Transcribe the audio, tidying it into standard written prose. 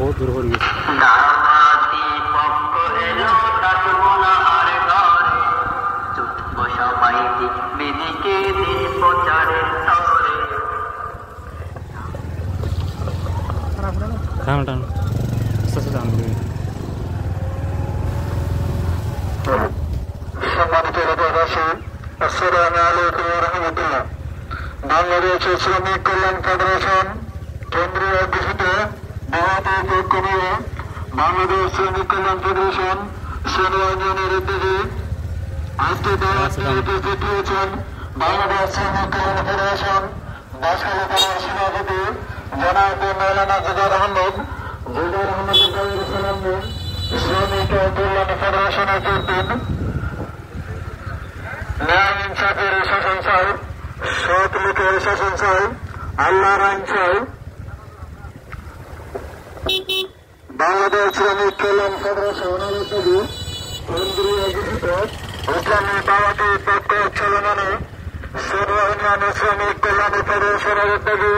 বহুত দূর হয়ে গেছে। টান টান আস্তে টান দিবি। সম্মানিত এলাকাবাসী, আসসালামু আলাইকুম ওয়া রাহমাতুল্লাহ। বাংলাদেশ শ্রমিক কল্যাণ ফেডারেশন কেন্দ্রীয় ঘোষিত বিভাগীয় পক্ষ নিয়ে বাংলাদেশ শ্রমিক কল্যাণ ফেডারেশন সেনা ইউনিয়নের উদ্যোগে আজকে উপস্থিত হয়েছেন বাংলাদেশ শ্রমিক কল্যাণ ফেডারেশন বাসকালী থানার সভাপতি জনাব মৌলানা জুবাইর আহমদের সামনে শ্রমিক কল্যাণ ফেডারেশনের কর্তৃক ন্যায় ইনসাফের শাসন চাই, সৎ লোকের শাসন চাই, আল্লাহর আইন চাই। বাংলাদেশ শ্রমিক কল্যাণ ফেডারেশনের উদ্যোগে কেন্দ্রীয় ঘোষিত ইসলামী দাওয়াতি পক্ষ চলমানে সেনা ইউনিয়ন শ্রমিক কল্যাণ ফেডারেশনের উদ্যোগে